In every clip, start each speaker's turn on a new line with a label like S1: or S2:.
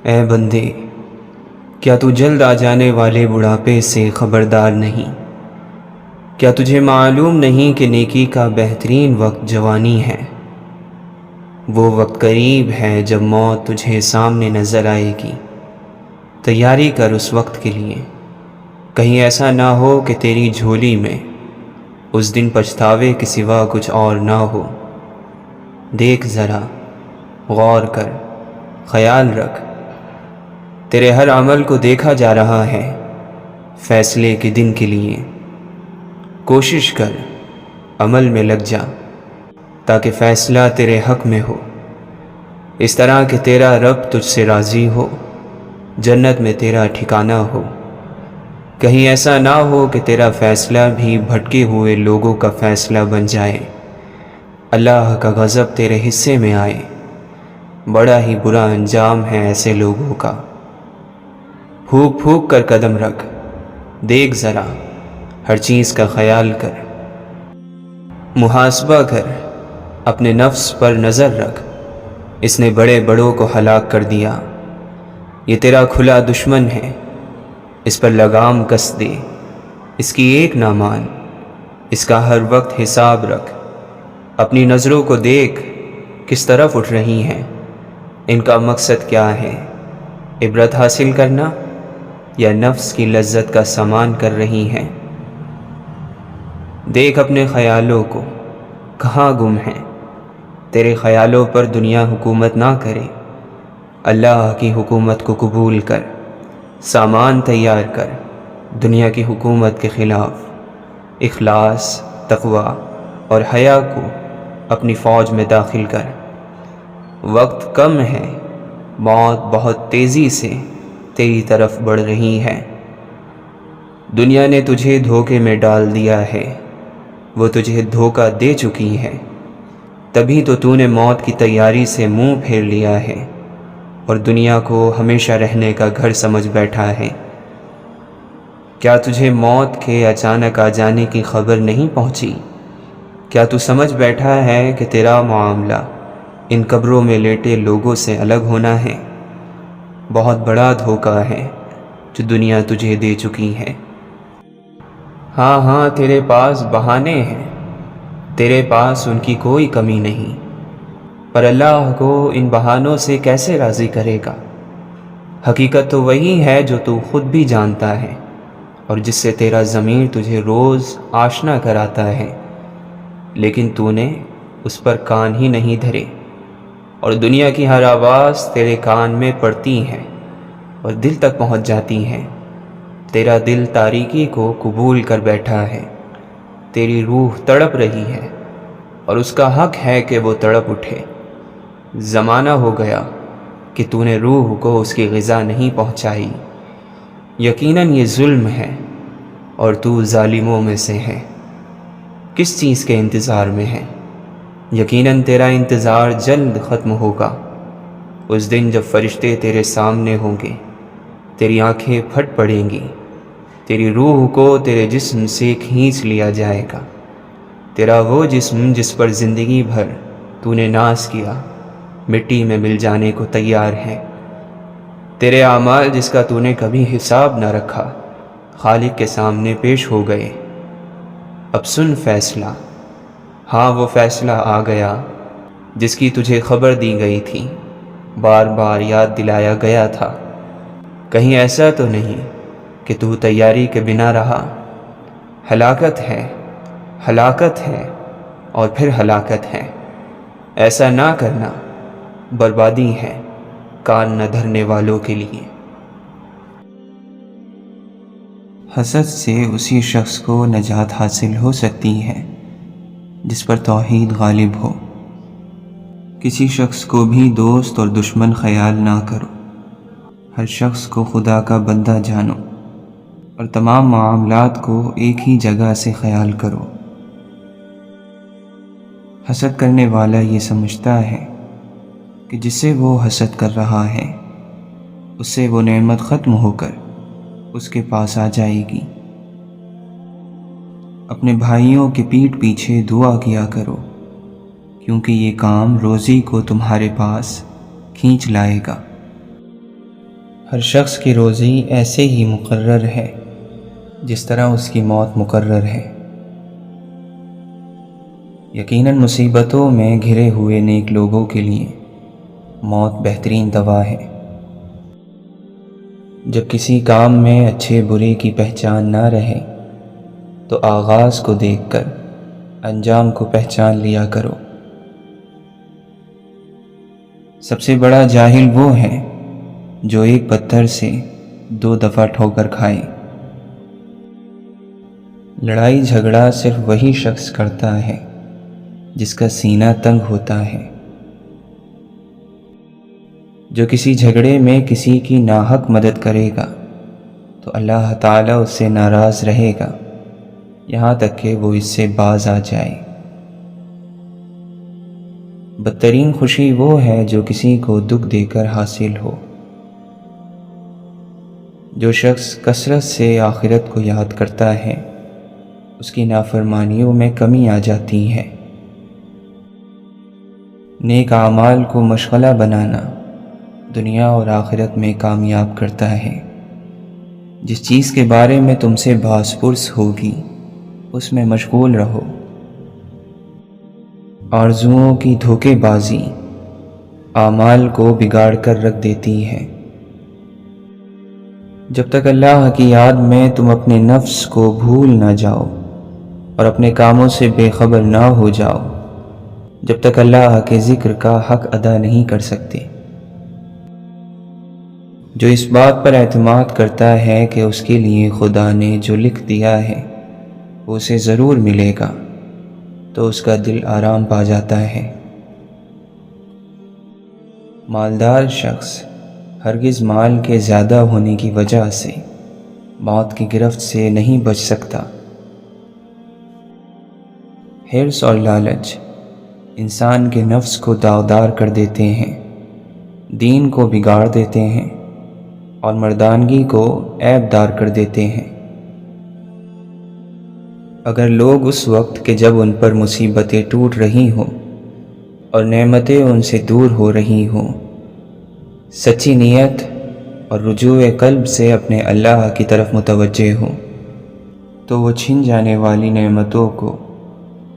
S1: اے بندے، کیا تو جلد آ جانے والے بڑھاپے سے خبردار نہیں؟ کیا تجھے معلوم نہیں کہ نیکی کا بہترین وقت جوانی ہے؟ وہ وقت قریب ہے جب موت تجھے سامنے نظر آئے گی۔ تیاری کر اس وقت کے لیے، کہیں ایسا نہ ہو کہ تیری جھولی میں اس دن پچھتاوے کے سوا کچھ اور نہ ہو۔ دیکھ ذرا، غور کر، خیال رکھ، تیرے ہر عمل کو دیکھا جا رہا ہے فیصلے کے دن کے لیے۔ کوشش کر، عمل میں لگ جا تاکہ فیصلہ تیرے حق میں ہو، اس طرح کہ تیرا رب تجھ سے راضی ہو، جنت میں تیرا ٹھکانہ ہو۔ کہیں ایسا نہ ہو کہ تیرا فیصلہ بھی بھٹکے ہوئے لوگوں کا فیصلہ بن جائے، اللہ کا غضب تیرے حصے میں آئے۔ بڑا ہی برا انجام ہے ایسے لوگوں کا۔ پھونک پھونک کر قدم رکھ، دیکھ ذرا، ہر چیز کا خیال کر، محاسبہ کر، اپنے نفس پر نظر رکھ۔ اس نے بڑے بڑوں کو ہلاک کر دیا، یہ تیرا کھلا دشمن ہے، اس پر لگام کس دے، اس کی ایک نہ مان، اس کا ہر وقت حساب رکھ۔ اپنی نظروں کو دیکھ کس طرف اٹھ رہی ہیں، ان کا مقصد کیا ہے؟ عبرت حاصل کرنا یا نفس کی لذت کا سامان کر رہی ہیں؟ دیکھ اپنے خیالوں کو، کہاں گم ہیں؟ تیرے خیالوں پر دنیا حکومت نہ کرے، اللہ کی حکومت کو قبول کر۔ سامان تیار کر دنیا کی حکومت کے خلاف۔ اخلاص، تقوی اور حیا کو اپنی فوج میں داخل کر۔ وقت کم ہے، موت بہت تیزی سے تیری طرف بڑھ رہی ہے۔ دنیا نے تجھے دھوکے میں ڈال دیا ہے، وہ تجھے دھوکہ دے چکی ہے، تبھی تو نے موت کی تیاری سے منہ پھیر لیا ہے اور دنیا کو ہمیشہ رہنے کا گھر سمجھ بیٹھا ہے۔ کیا تجھے موت کے اچانک آ جانے کی خبر نہیں پہنچی؟ کیا تو سمجھ بیٹھا ہے کہ تیرا معاملہ ان قبروں میں لیٹے لوگوں سے الگ ہونا ہے؟ بہت بڑا دھوکہ ہے جو دنیا تجھے دے چکی ہے۔ ہاں تیرے پاس بہانے ہیں، تیرے پاس ان کی کوئی کمی نہیں، پر اللہ کو ان بہانوں سے کیسے راضی کرے گا؟ حقیقت تو وہی ہے جو تو خود بھی جانتا ہے اور جس سے تیرا ضمیر تجھے روز آشنا کراتا ہے، لیکن تو نے اس پر کان ہی نہیں دھرے، اور دنیا کی ہر آواز تیرے کان میں پڑتی ہے اور دل تک پہنچ جاتی ہے۔ تیرا دل تاریکی کو قبول کر بیٹھا ہے، تیری روح تڑپ رہی ہے اور اس کا حق ہے کہ وہ تڑپ اٹھے۔ زمانہ ہو گیا کہ تو نے روح کو اس کی غذا نہیں پہنچائی۔ یقیناً یہ ظلم ہے اور تو ظالموں میں سے ہے۔ کس چیز کے انتظار میں ہے؟ یقیناً تیرا انتظار جلد ختم ہوگا۔ اس دن جب فرشتے تیرے سامنے ہوں گے، تیری آنکھیں پھٹ پڑیں گی، تیری روح کو تیرے جسم سے کھینچ لیا جائے گا۔ تیرا وہ جسم جس پر زندگی بھر تو نے ناز کیا، مٹی میں مل جانے کو تیار ہے۔ تیرے اعمال جس کا تو نے کبھی حساب نہ رکھا، خالق کے سامنے پیش ہو گئے۔ اب سن فیصلہ، ہاں وہ فیصلہ آ گیا جس کی تجھے خبر دی گئی تھی، بار بار یاد دلایا گیا تھا۔ کہیں ایسا تو نہیں کہ تو تیاری کے بنا رہا؟ ہلاکت ہے، ہلاکت ہے اور پھر ہلاکت ہے۔ ایسا نہ کرنا بربادی ہے کان نہ دھرنے والوں کے لیے۔ حسد سے اسی شخص کو نجات حاصل ہو سکتی ہے جس پر توحید غالب ہو۔ کسی شخص کو بھی دوست اور دشمن خیال نہ کرو، ہر شخص کو خدا کا بندہ جانو اور تمام معاملات کو ایک ہی جگہ سے خیال کرو۔ حسد کرنے والا یہ سمجھتا ہے کہ جس سے وہ حسد کر رہا ہے اس سے وہ نعمت ختم ہو کر اس کے پاس آ جائے گی۔ اپنے بھائیوں کے پیٹھ پیچھے دعا کیا کرو، کیونکہ یہ کام روزی کو تمہارے پاس کھینچ لائے گا۔ ہر شخص کی روزی ایسے ہی مقرر ہے جس طرح اس کی موت مقرر ہے۔ یقیناً مصیبتوں میں گھرے ہوئے نیک لوگوں کے لیے موت بہترین دوا ہے۔ جب کسی کام میں اچھے برے کی پہچان نہ رہے تو آغاز کو دیکھ کر انجام کو پہچان لیا کرو۔ سب سے بڑا جاہل وہ ہے جو ایک پتھر سے 2 دفعہ ٹھوکر کھائے۔ لڑائی جھگڑا صرف وہی شخص کرتا ہے جس کا سینہ تنگ ہوتا ہے۔ جو کسی جھگڑے میں کسی کی ناحق مدد کرے گا تو اللہ تعالیٰ اس سے ناراض رہے گا یہاں تک کہ وہ اس سے باز آ جائے۔ بدترین خوشی وہ ہے جو کسی کو دکھ دے کر حاصل ہو۔ جو شخص کثرت سے آخرت کو یاد کرتا ہے اس کی نافرمانیوں میں کمی آ جاتی ہے۔ نیک اعمال کو مشغلہ بنانا دنیا اور آخرت میں کامیاب کرتا ہے۔ جس چیز کے بارے میں تم سے باز پرس ہوگی اس میں مشغول رہو۔ آرزوؤں کی دھوکے بازی اعمال کو بگاڑ کر رکھ دیتی ہے۔ جب تک اللہ کی یاد میں تم اپنے نفس کو بھول نہ جاؤ اور اپنے کاموں سے بے خبر نہ ہو جاؤ، جب تک اللہ کے ذکر کا حق ادا نہیں کر سکتے۔ جو اس بات پر اعتماد کرتا ہے کہ اس کے لیے خدا نے جو لکھ دیا ہے وہ اسے ضرور ملے گا تو اس کا دل آرام پا جاتا ہے۔ مالدار شخص ہرگز مال کے زیادہ ہونے کی وجہ سے موت کی گرفت سے نہیں بچ سکتا۔ حرص اور لالچ انسان کے نفس کو داغدار کر دیتے ہیں، دین کو بگاڑ دیتے ہیں اور مردانگی کو عیب دار کر دیتے ہیں۔ اگر لوگ اس وقت کہ جب ان پر مصیبتیں ٹوٹ رہی ہوں اور نعمتیں ان سے دور ہو رہی ہوں، سچی نیت اور رجوع قلب سے اپنے اللہ کی طرف متوجہ ہوں تو وہ چھن جانے والی نعمتوں کو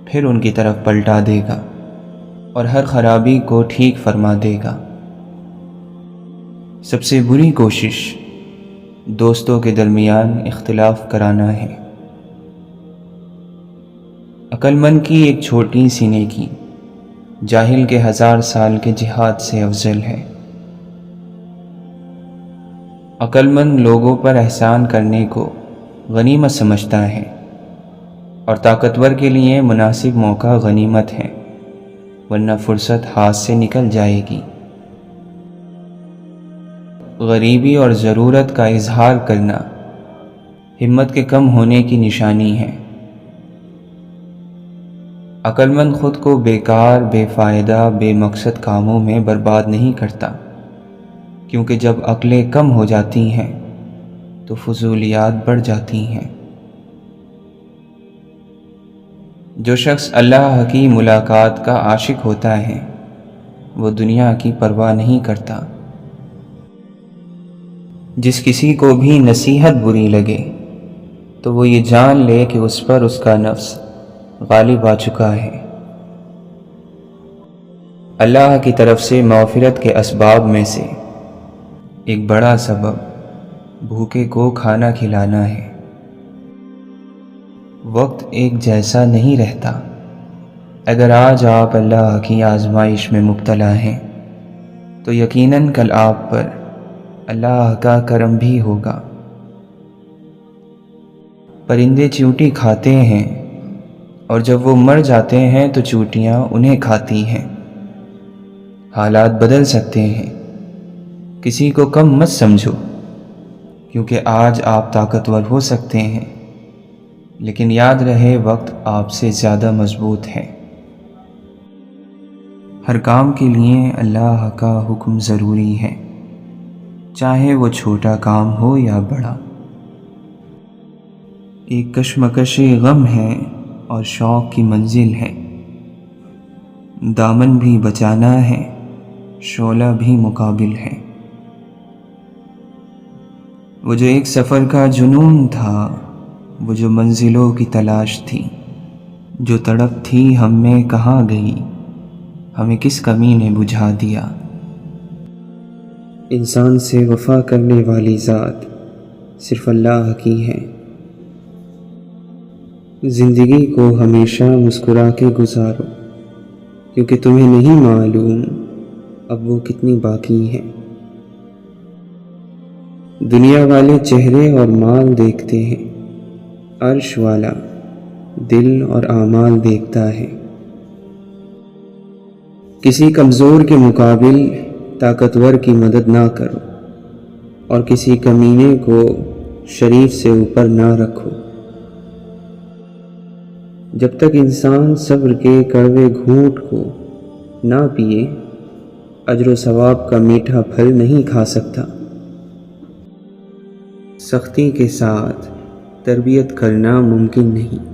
S1: پھر ان کی طرف پلٹا دے گا اور ہر خرابی کو ٹھیک فرما دے گا۔ سب سے بری کوشش دوستوں کے درمیان اختلاف کرانا ہے۔ عقل مند کی ایک چھوٹی سی نیکی جاہل کے 1000 سال کے جہاد سے افضل ہے۔ عقل مند لوگوں پر احسان کرنے کو غنیمت سمجھتا ہے اور طاقتور کے لیے مناسب موقع غنیمت ہے، ورنہ فرصت ہاتھ سے نکل جائے گی۔ غریبی اور ضرورت کا اظہار کرنا ہمت کے کم ہونے کی نشانی ہے۔ عقل مند خود کو بیکار، بے فائدہ، بے مقصد کاموں میں برباد نہیں کرتا، کیونکہ جب عقلیں کم ہو جاتی ہیں تو فضولیات بڑھ جاتی ہیں۔ جو شخص اللہ کی ملاقات کا عاشق ہوتا ہے وہ دنیا کی پرواہ نہیں کرتا۔ جس کسی کو بھی نصیحت بری لگے تو وہ یہ جان لے کہ اس پر اس کا نفس غالب آ چکا ہے۔ اللہ کی طرف سے مغفرت کے اسباب میں سے ایک بڑا سبب بھوکے کو کھانا کھلانا ہے۔ وقت ایک جیسا نہیں رہتا۔ اگر آج آپ اللہ کی آزمائش میں مبتلا ہیں تو یقیناً کل آپ پر اللہ کا کرم بھی ہوگا۔ پرندے چیونٹی کھاتے ہیں اور جب وہ مر جاتے ہیں تو چیونٹیاں انہیں کھاتی ہیں۔ حالات بدل سکتے ہیں، کسی کو کم مت سمجھو، کیونکہ آج آپ طاقتور ہو سکتے ہیں لیکن یاد رہے وقت آپ سے زیادہ مضبوط ہے۔ ہر کام کے لیے اللہ کا حکم ضروری ہے، چاہے وہ چھوٹا کام ہو یا بڑا۔ ایک کشمکش غم ہے اور شوق کی منزل ہے، دامن بھی بچانا ہے، شعلہ بھی مقابل ہے۔ وہ جو ایک سفر کا جنون تھا، وہ جو منزلوں کی تلاش تھی، جو تڑپ تھی ہم میں کہاں گئی، ہمیں کس کمی نے بجھا دیا۔ انسان سے وفا کرنے والی ذات صرف اللہ کی ہے۔ زندگی کو ہمیشہ مسکرا کے گزارو، کیونکہ تمہیں نہیں معلوم اب وہ کتنی باقی ہے۔ دنیا والے چہرے اور مال دیکھتے ہیں، عرش والا دل اور اعمال دیکھتا ہے۔ کسی کمزور کے مقابل طاقتور کی مدد نہ کرو، اور کسی کمینے کو شریف سے اوپر نہ رکھو۔ جب تک انسان صبر کے کڑوے گھونٹ کو نہ پیے، اجر و ثواب کا میٹھا پھل نہیں کھا سکتا۔ سختی کے ساتھ تربیت کرنا ممکن نہیں۔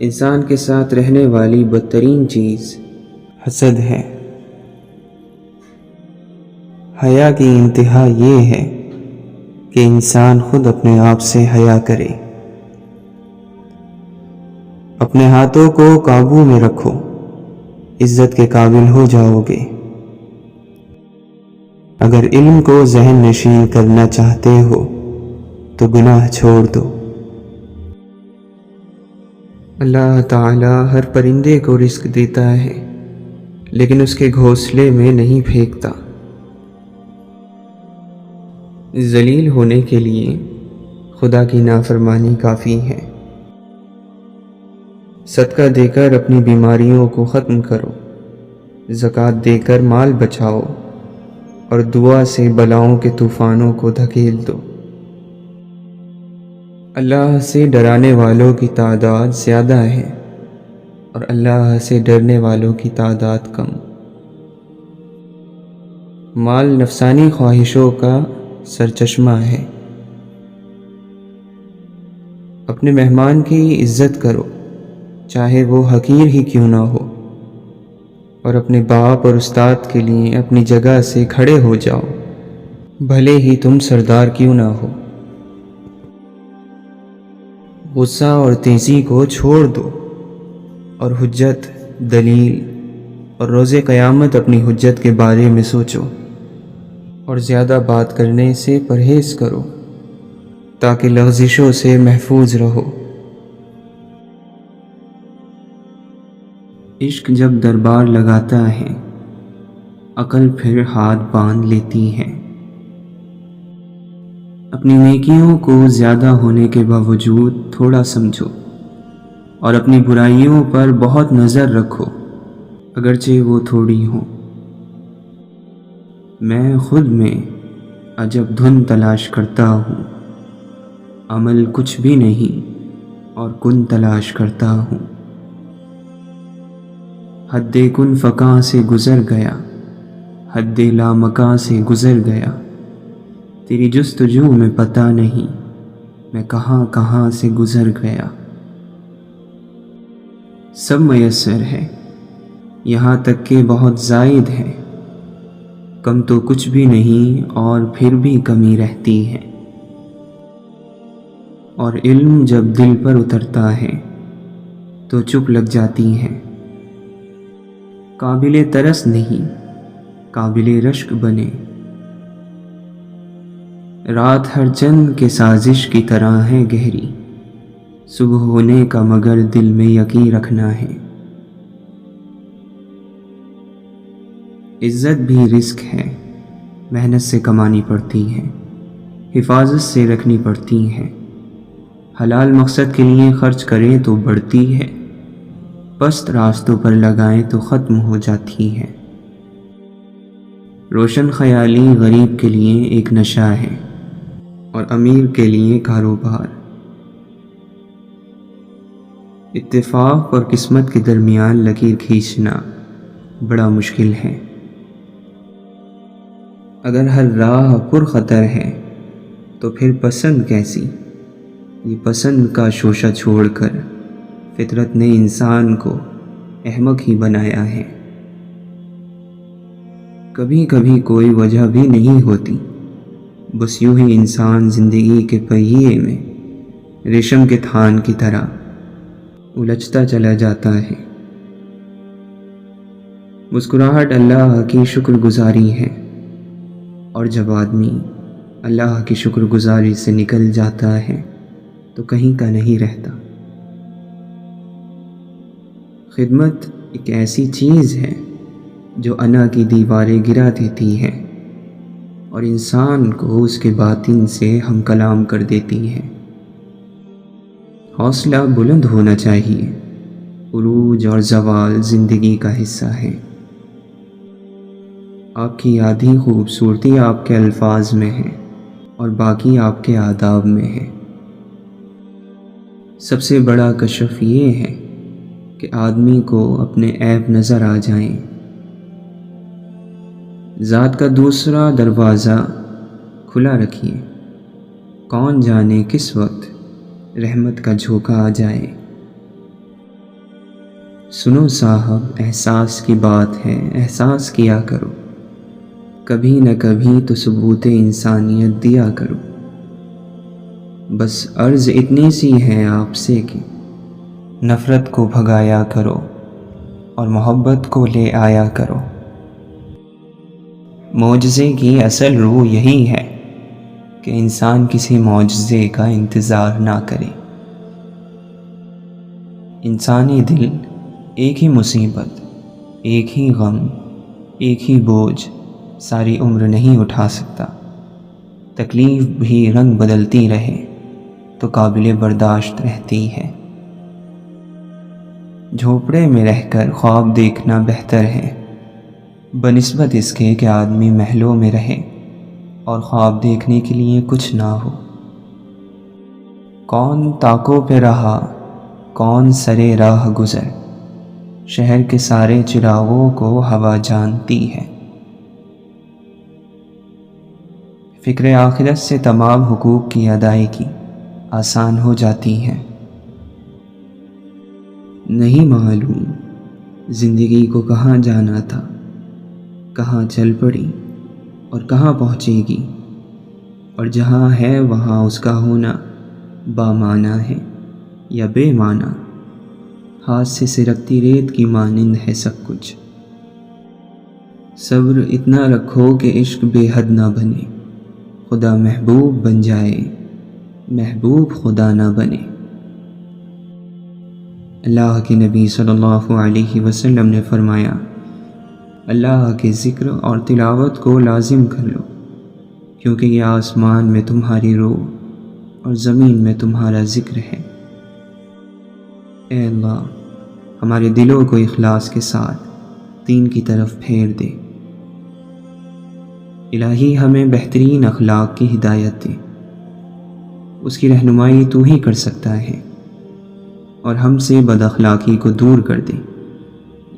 S1: انسان کے ساتھ رہنے والی بدترین چیز حسد ہے۔ حیا کی انتہا یہ ہے کہ انسان خود اپنے آپ سے حیا کرے۔ اپنے ہاتھوں کو قابو میں رکھو، عزت کے قابل ہو جاؤ گے۔ اگر علم کو ذہن نشین کرنا چاہتے ہو تو گناہ چھوڑ دو۔ اللہ تعالی ہر پرندے کو رزق دیتا ہے، لیکن اس کے گھونسلے میں نہیں پھینکتا۔ ذلیل ہونے کے لیے خدا کی نافرمانی کافی ہے۔ صدقہ دے کر اپنی بیماریوں کو ختم کرو، زکوٰۃ دے کر مال بچاؤ، اور دعا سے بلاؤں کے طوفانوں کو دھکیل دو۔ اللہ سے ڈرانے والوں کی تعداد زیادہ ہے، اور اللہ سے ڈرنے والوں کی تعداد کم۔ مال نفسانی خواہشوں کا سرچشمہ ہے۔ اپنے مہمان کی عزت کرو، چاہے وہ حقیر ہی کیوں نہ ہو، اور اپنے باپ اور استاد کے لیے اپنی جگہ سے کھڑے ہو جاؤ، بھلے ہی تم سردار کیوں نہ ہو۔ غصہ اور تیزی کو چھوڑ دو، اور حجت، دلیل اور روز قیامت اپنی حجت کے بارے میں سوچو، اور زیادہ بات کرنے سے پرہیز کرو تاکہ لغزشوں سے محفوظ رہو۔ عشق جب دربار لگاتا ہے، عقل پھر ہاتھ باندھ لیتی ہے۔ اپنی نیکیوں کو زیادہ ہونے کے باوجود تھوڑا سمجھو، اور اپنی برائیوں پر بہت نظر رکھو، اگرچہ وہ تھوڑی ہوں۔ میں خود میں عجب دھن تلاش کرتا ہوں، عمل کچھ بھی نہیں اور کن تلاش کرتا ہوں۔ حد کن فکاں سے گزر گیا، حد لامکاں سے گزر گیا، تیری جستجو میں پتہ نہیں میں کہاں کہاں سے گزر گیا۔ سب میسر ہے، یہاں تک کہ بہت زائد ہے، کم تو کچھ بھی نہیں اور پھر بھی کمی رہتی ہے۔ اور علم جب دل پر اترتا ہے تو چپ لگ جاتی ہے۔ قابل ترس نہیں، قابل رشک بنے۔ رات ہر چند کے سازش کی طرح ہے گہری، صبح ہونے کا مگر دل میں یقین رکھنا ہے۔ عزت بھی رزق ہے، محنت سے کمانی پڑتی ہے، حفاظت سے رکھنی پڑتی ہے۔ حلال مقصد کے لیے خرچ کریں تو بڑھتی ہے، پست راستوں پر لگائیں تو ختم ہو جاتی ہے۔ روشن خیالی غریب کے لیے ایک نشہ ہے، اور امیر کے لیے کاروبار۔ اتفاق اور قسمت کے درمیان لکیر کھینچنا بڑا مشکل ہے۔ اگر ہر راہ پر خطر ہے تو پھر پسند کیسی؟ یہ پسند کا شوشہ چھوڑ کر فطرت نے انسان کو احمق ہی بنایا ہے۔ کبھی کبھی کوئی وجہ بھی نہیں ہوتی، بس یوں ہی انسان زندگی کے پہیے میں ریشم کے تھان کی طرح الجھتا چلا جاتا ہے۔ مسکراہٹ اللہ کی شکر گزاری ہے، اور جب آدمی اللہ کی شکر گزاری سے نکل جاتا ہے تو کہیں کا نہیں رہتا۔ خدمت ایک ایسی چیز ہے جو انا کی دیواریں گرا دیتی ہے اور انسان کو اس کے باطن سے ہم کلام کر دیتی ہے۔ حوصلہ بلند ہونا چاہیے، عروج اور زوال زندگی کا حصہ ہے۔ آپ کی آدھی خوبصورتی آپ کے الفاظ میں ہے اور باقی آپ کے آداب میں ہے۔ سب سے بڑا کشف یہ ہے کہ آدمی کو اپنے عیب نظر آ جائیں۔ ذات کا دوسرا دروازہ کھلا رکھیے، کون جانے کس وقت رحمت کا جھونکا آ جائے۔ سنو صاحب، احساس کی بات ہے، احساس کیا کرو، کبھی نہ کبھی تو ثبوت انسانیت دیا کرو۔ بس عرض اتنی سی ہے آپ سے کہ نفرت کو بھگایا کرو اور محبت کو لے آیا کرو۔ معجزے کی اصل روح یہی ہے کہ انسان کسی معجزے کا انتظار نہ کرے۔ انسانی دل ایک ہی مصیبت، ایک ہی غم، ایک ہی بوجھ ساری عمر نہیں اٹھا سکتا۔ تکلیف بھی رنگ بدلتی رہے تو قابل برداشت رہتی ہے۔ جھونپڑے میں رہ کر خواب دیکھنا بہتر ہے بنسبت اس کے کہ آدمی محلوں میں رہے اور خواب دیکھنے کے لیے کچھ نہ ہو۔ کون طاقوں پہ رہا، کون سرے راہ گزر، شہر کے سارے چراغوں کو ہوا جانتی ہے۔ فکر آخرت سے تمام حقوق کی ادائیگی آسان ہو جاتی ہے۔ نہیں معلوم زندگی کو کہاں جانا تھا، کہاں چل پڑی اور کہاں پہنچے گی، اور جہاں ہے وہاں اس کا ہونا بامعنی ہے یا بے معنی۔ ہاتھ سے سرکتی ریت کی مانند ہے سب کچھ۔ صبر اتنا رکھو کہ عشق بے حد نہ بنے، خدا محبوب بن جائے، محبوب خدا نہ بنے۔ اللہ کے نبی صلی اللہ علیہ وسلم نے فرمایا، اللہ کے ذکر اور تلاوت کو لازم کر لو، کیونکہ یہ آسمان میں تمہاری روح اور زمین میں تمہارا ذکر ہے۔ اے اللہ، ہمارے دلوں کو اخلاص کے ساتھ دین کی طرف پھیر دے۔ الہی ہمیں بہترین اخلاق کی ہدایت دے، اس کی رہنمائی تو ہی کر سکتا ہے، اور ہم سے بد اخلاقی کو دور کر دے،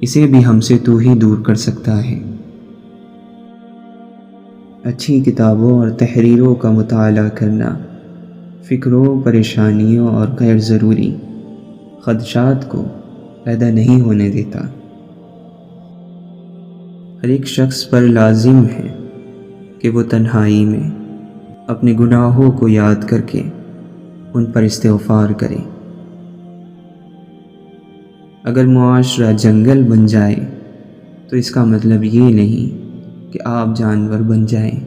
S1: اسے بھی ہم سے تو ہی دور کر سکتا ہے۔ اچھی کتابوں اور تحریروں کا مطالعہ کرنا فکروں، پریشانیوں اور غیر ضروری خدشات کو پیدا نہیں ہونے دیتا۔ ہر ایک شخص پر لازم ہے کہ وہ تنہائی میں اپنے گناہوں کو یاد کر کے ان پر استغفار کرے۔ اگر معاشرہ جنگل بن جائے تو اس کا مطلب یہ نہیں کہ آپ جانور بن جائیں۔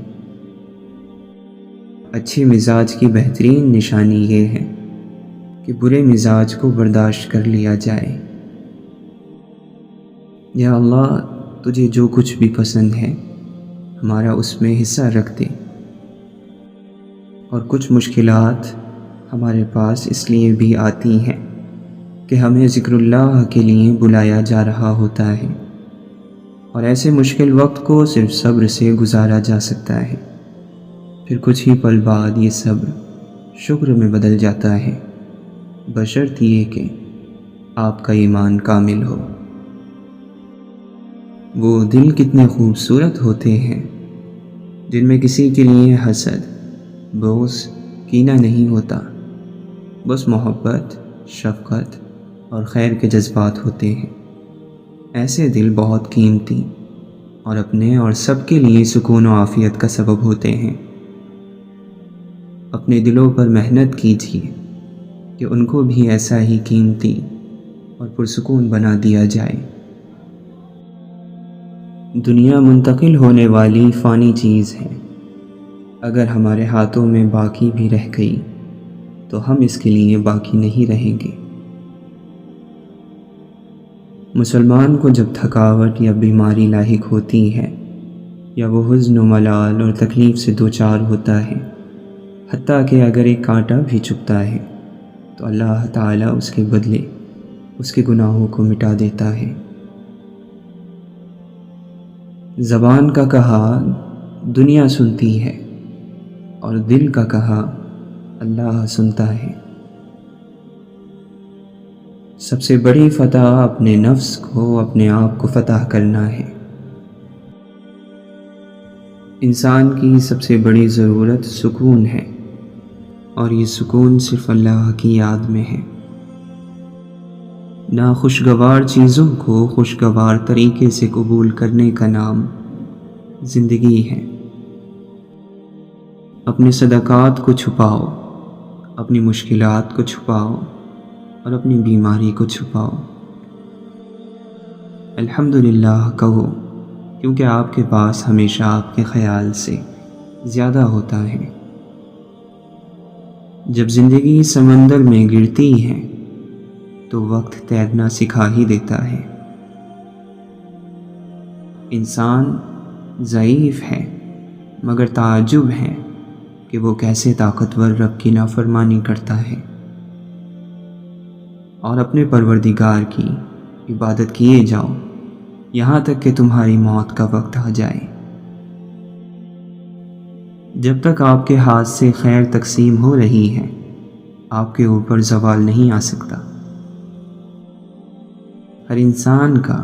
S1: اچھے مزاج کی بہترین نشانی یہ ہے کہ برے مزاج کو برداشت کر لیا جائے۔ یا اللہ، تجھے جو کچھ بھی پسند ہے ہمارا اس میں حصہ رکھ دے، اور کچھ مشکلات ہمارے پاس اس لیے بھی آتی ہیں کہ ہمیں ذکر اللہ کے لیے بلایا جا رہا ہوتا ہے، اور ایسے مشکل وقت کو صرف صبر سے گزارا جا سکتا ہے۔ پھر کچھ ہی پل بعد یہ صبر شکر میں بدل جاتا ہے، بشرط یہ کہ آپ کا ایمان کامل ہو۔ وہ دل کتنے خوبصورت ہوتے ہیں جن میں کسی کے لیے حسد، بغض، کینہ نہیں ہوتا، بس محبت، شفقت اور خیر کے جذبات ہوتے ہیں۔ ایسے دل بہت قیمتی اور اپنے اور سب کے لیے سکون و عافیت کا سبب ہوتے ہیں۔ اپنے دلوں پر محنت کیجیے کہ ان کو بھی ایسا ہی قیمتی اور پرسکون بنا دیا جائے۔ دنیا منتقل ہونے والی فانی چیز ہے، اگر ہمارے ہاتھوں میں باقی بھی رہ گئی تو ہم اس کے لیے باقی نہیں رہیں گے۔ مسلمان کو جب تھکاوٹ یا بیماری لاحق ہوتی ہے یا وہ حزن و ملال اور تکلیف سے دوچار ہوتا ہے، حتیٰ کہ اگر ایک کانٹا بھی چبھتا ہے تو اللہ تعالیٰ اس کے بدلے اس کے گناہوں کو مٹا دیتا ہے۔ زبان کا کہا دنیا سنتی ہے اور دل کا کہا اللہ سنتا ہے۔ سب سے بڑی فتح اپنے نفس کو، اپنے آپ کو فتح کرنا ہے۔ انسان کی سب سے بڑی ضرورت سکون ہے، اور یہ سکون صرف اللہ کی یاد میں ہے۔ ناخوشگوار چیزوں کو خوشگوار طریقے سے قبول کرنے کا نام زندگی ہے۔ اپنے صدقات کو چھپاؤ، اپنی مشکلات کو چھپاؤ اور اپنی بیماری کو چھپاؤ۔ الحمدللہ کہو، کیونکہ آپ کے پاس ہمیشہ آپ کے خیال سے زیادہ ہوتا ہے۔ جب زندگی سمندر میں گرتی ہے تو وقت تیرنا سکھا ہی دیتا ہے۔ انسان ضعیف ہے، مگر تعجب ہے کہ وہ کیسے طاقتور رب کی نافرمانی کرتا ہے اور اپنے پروردگار کی عبادت کیے جاؤ یہاں تک کہ تمہاری موت کا وقت آ جائے۔ جب تک آپ کے ہاتھ سے خیر تقسیم ہو رہی ہے، آپ کے اوپر زوال نہیں آ سکتا۔ ہر انسان کا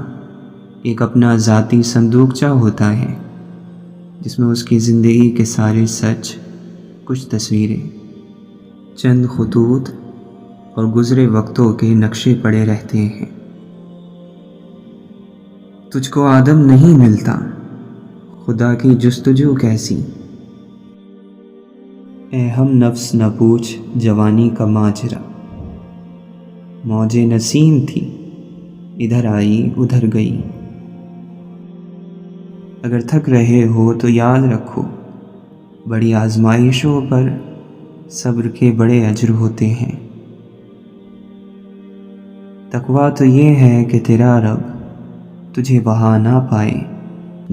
S1: ایک اپنا ذاتی صندوقچہ ہوتا ہے جس میں اس کی زندگی کے سارے سچ، کچھ تصویریں، چند خطوط اور گزرے وقتوں کے نقشے پڑے رہتے ہیں۔ تجھ کو آدم نہیں ملتا، خدا کی جستجو کیسی؟ اے ہم نفس نہ پوچھ جوانی کا ماجرا، موج نسیم تھی ادھر آئی ادھر گئی۔ اگر تھک رہے ہو تو یاد رکھو، بڑی آزمائشوں پر صبر کے بڑے اجر ہوتے ہیں۔ تقویٰ تو یہ ہے کہ تیرا رب تجھے وہاں نہ پائے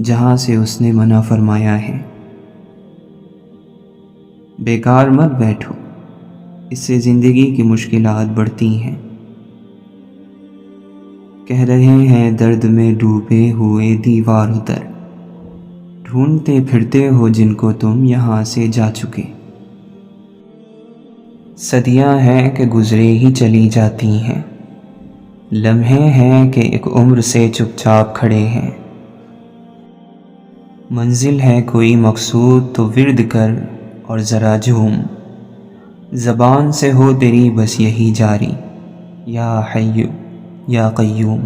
S1: جہاں سے اس نے منع فرمایا ہے۔ بیکار مت بیٹھو، اس سے زندگی کی مشکلات بڑھتی ہیں۔ کہہ رہے ہیں درد میں ڈوبے ہوئے دیوار اتر، ڈھونڈتے پھرتے ہو جن کو تم یہاں سے جا چکے۔ صدیاں ہیں کہ گزرے ہی چلی جاتی ہیں، لمحے ہیں کہ ایک عمر سے چپ چاپ کھڑے ہیں۔ منزل ہے کوئی مقصود تو ورد کر اور ذرا جھوم، زبان سے ہو تیری بس یہی جاری، یا حی یا قیوم۔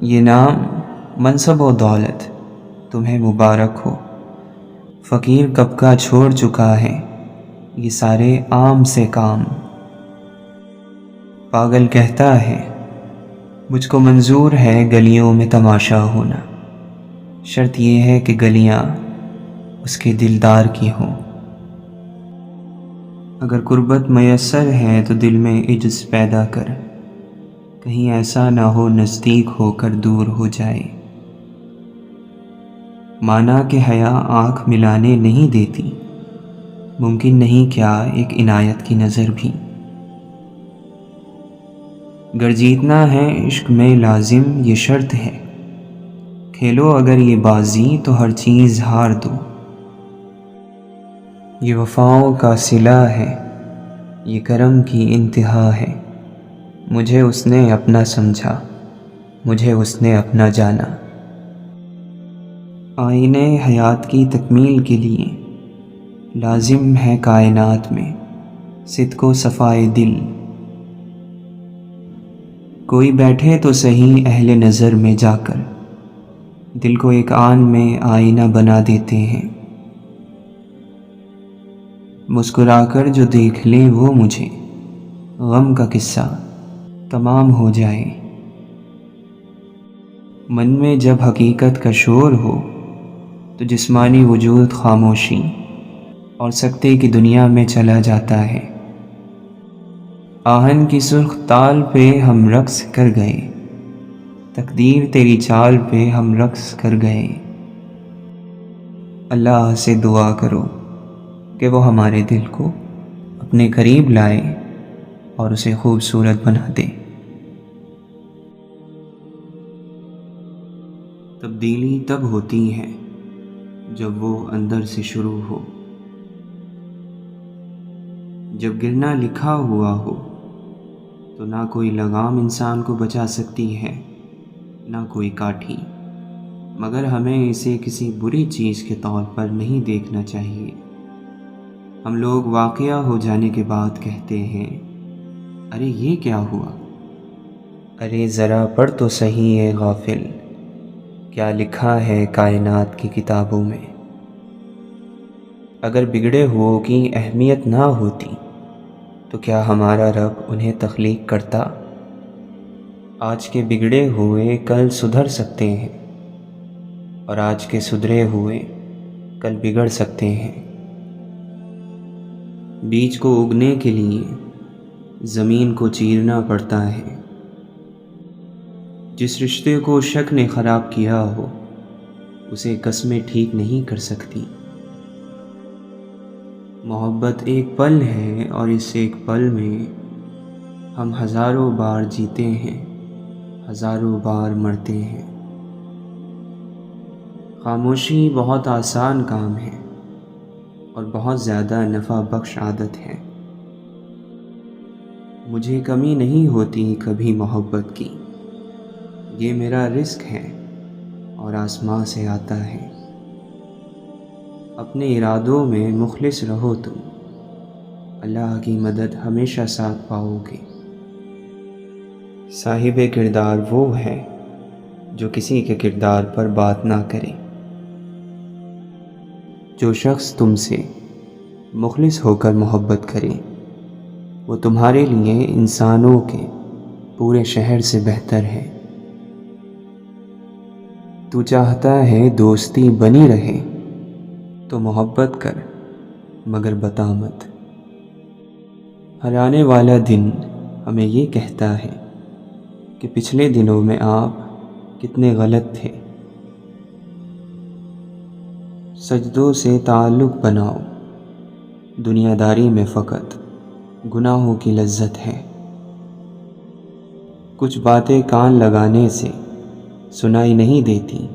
S1: یہ نام منصب و دولت تمہیں مبارک ہو، فقیر کب کا چھوڑ چکا ہے یہ سارے عام سے کام۔ پاگل کہتا ہے مجھ کو منظور ہے گلیوں میں تماشا ہونا، شرط یہ ہے کہ گلیاں اس کے دلدار کی ہوں۔ اگر قربت میسر ہے تو دل میں عجز پیدا کر، کہیں ایسا نہ ہو نزدیک ہو کر دور ہو جائے۔ مانا کہ حیا آنکھ ملانے نہیں دیتی، ممکن نہیں کیا ایک عنایت کی نظر بھی؟ گر جیتنا ہے عشق میں لازم یہ شرط ہے، کھیلو اگر یہ بازی تو ہر چیز ہار دو۔ یہ وفاؤں کا صلہ ہے، یہ کرم کی انتہا ہے، مجھے اس نے اپنا سمجھا، مجھے اس نے اپنا جانا۔ آئینے حیات کی تکمیل کے لیے لازم ہے کائنات میں صدق و صفائے دل۔ کوئی بیٹھے تو صحیح اہل نظر میں جا کر، دل کو ایک آن میں آئینہ بنا دیتے ہیں۔ مسکرا کر جو دیکھ لے وہ مجھے، غم کا قصہ تمام ہو جائے۔ من میں جب حقیقت کا شور ہو تو جسمانی وجود خاموشی اور سکتے کی دنیا میں چلا جاتا ہے۔ آہن کی سرخ تال پہ ہم رقص کر گئے، تقدیر تیری چال پہ ہم رقص کر گئے۔ اللہ سے دعا کرو کہ وہ ہمارے دل کو اپنے قریب لائے اور اسے خوبصورت بنا دے۔ تبدیلی تب ہوتی ہے جب وہ اندر سے شروع ہو، جب گرنا لکھا ہوا ہو تو نہ کوئی لگام انسان کو بچا سکتی ہے نہ کوئی کاٹھی، مگر ہمیں اسے کسی بری چیز کے طور پر نہیں دیکھنا چاہیے۔ ہم لوگ واقعہ ہو جانے کے بعد کہتے ہیں، ارے یہ کیا ہوا؟ ارے ذرا پڑھ تو صحیح ہے غافل، کیا لکھا ہے کائنات کی کتابوں میں۔ اگر بگڑے ہوئوں کی اہمیت نہ ہوتی تو کیا ہمارا رب انہیں تخلیق کرتا؟ آج کے بگڑے ہوئے کل سدھر سکتے ہیں اور آج کے سدھرے ہوئے کل بگڑ سکتے ہیں۔ بیج کو اگنے کے لیے زمین کو چیرنا پڑتا ہے۔ جس رشتے کو شک نے خراب کیا ہو اسے قسمیں ٹھیک نہیں کر سکتی۔ محبت ایک پل ہے اور اس ایک پل میں ہم ہزاروں بار جیتے ہیں، ہزاروں بار مرتے ہیں۔ خاموشی بہت آسان کام ہے اور بہت زیادہ نفع بخش عادت ہے۔ مجھے کمی نہیں ہوتی کبھی محبت کی، یہ میرا رزق ہے اور آسماں سے آتا ہے۔ اپنے ارادوں میں مخلص رہو تم، اللہ کی مدد ہمیشہ ساتھ پاؤ گے۔ صاحب کردار وہ ہے جو کسی کے کردار پر بات نہ کرے۔ جو شخص تم سے مخلص ہو کر محبت کرے وہ تمہارے لیے انسانوں کے پورے شہر سے بہتر ہے۔ تو چاہتا ہے دوستی بنی رہے تو محبت کر مگر بتا مت۔ ہر آنے والا دن ہمیں یہ کہتا ہے کہ پچھلے دنوں میں آپ کتنے غلط تھے۔ سجدوں سے تعلق بناؤ، دنیا داری میں فقط گناہوں کی لذت ہے۔ کچھ باتیں کان لگانے سے سنائی نہیں دیتی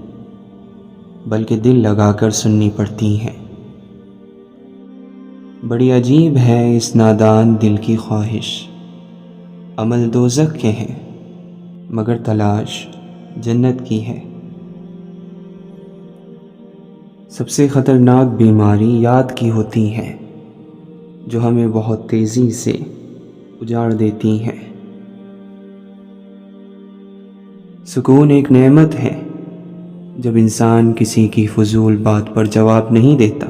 S1: بلکہ دل لگا کر سننی پڑتی ہیں۔ بڑی عجیب ہے اس نادان دل کی خواہش، عمل دوزخ کے ہیں مگر تلاش جنت کی ہے۔ سب سے خطرناک بیماری یاد کی ہوتی ہے جو ہمیں بہت تیزی سے اجاڑ دیتی ہیں۔ سکون ایک نعمت ہے، جب انسان کسی کی فضول بات پر جواب نہیں دیتا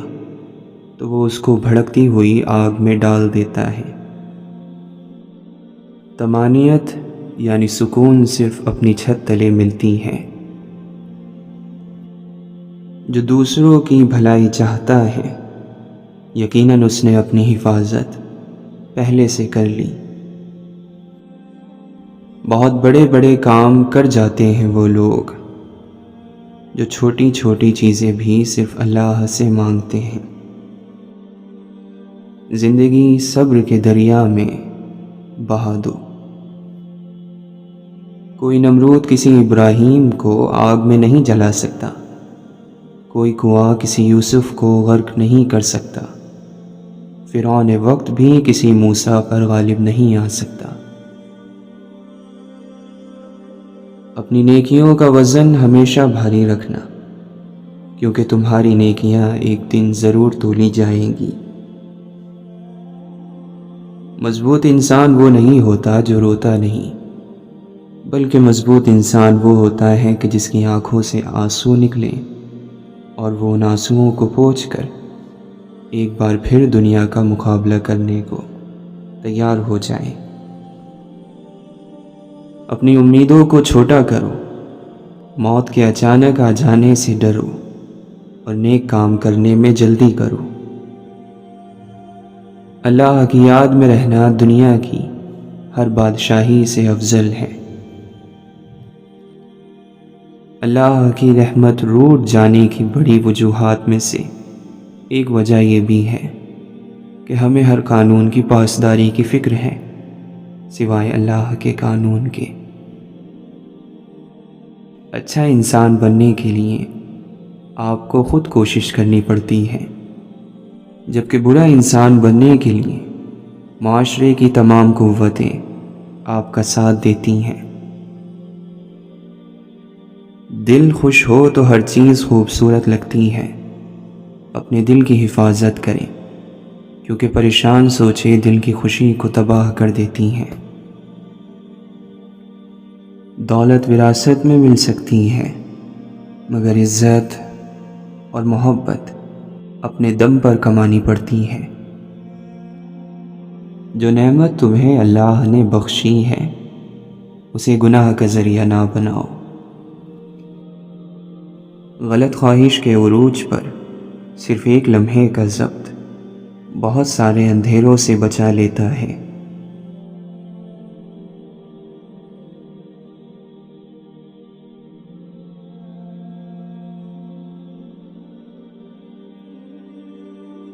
S1: تو وہ اس کو بھڑکتی ہوئی آگ میں ڈال دیتا ہے۔ طمانینت یعنی سکون صرف اپنی چھت تلے ملتی ہے۔ جو دوسروں کی بھلائی چاہتا ہے یقیناً اس نے اپنی حفاظت پہلے سے کر لی۔ بہت بڑے بڑے کام کر جاتے ہیں وہ لوگ جو چھوٹی چھوٹی چیزیں بھی صرف اللہ سے مانگتے ہیں۔ زندگی صبر کے دریا میں بہا دو۔ کوئی نمرود کسی ابراہیم کو آگ میں نہیں جلا سکتا، کوئی کنواں کسی یوسف کو غرق نہیں کر سکتا، فرعون وقت بھی کسی موسیٰ پر غالب نہیں آ سکتا۔ اپنی نیکیوں کا وزن ہمیشہ بھاری رکھنا، کیونکہ تمہاری نیکیاں ایک دن ضرور تولی جائیں گی۔ مضبوط انسان وہ نہیں ہوتا جو روتا نہیں، بلکہ مضبوط انسان وہ ہوتا ہے کہ جس کی آنکھوں سے آنسو نکلیں اور وہ ان آنسوؤں کو پوچھ کر ایک بار پھر دنیا کا مقابلہ کرنے کو تیار ہو جائیں۔ اپنی امیدوں کو چھوٹا کرو، موت کے اچانک آ جانے سے ڈرو اور نیک کام کرنے میں جلدی کرو۔ اللہ کی یاد میں رہنا دنیا کی ہر بادشاہی سے افضل ہے۔ اللہ کی رحمت روٹ جانے کی بڑی وجوہات میں سے ایک وجہ یہ بھی ہے کہ ہمیں ہر قانون کی پاسداری کی فکر ہے سوائے اللہ کے قانون کے۔ اچھا انسان بننے کے لیے آپ کو خود کوشش کرنی پڑتی ہے، جبکہ برا انسان بننے کے لیے معاشرے کی تمام قوتیں آپ کا ساتھ دیتی ہیں۔ دل خوش ہو تو ہر چیز خوبصورت لگتی ہے۔ اپنے دل کی حفاظت کریں، کیونکہ پریشان سوچیں دل کی خوشی کو تباہ کر دیتی ہیں۔ دولت وراثت میں مل سکتی ہے، مگر عزت اور محبت اپنے دم پر کمانی پڑتی ہے۔ جو نعمت تمہیں اللہ نے بخشی ہے اسے گناہ کا ذریعہ نہ بناؤ۔ غلط خواہش کے عروج پر صرف ایک لمحے کا ضبط بہت سارے اندھیروں سے بچا لیتا ہے۔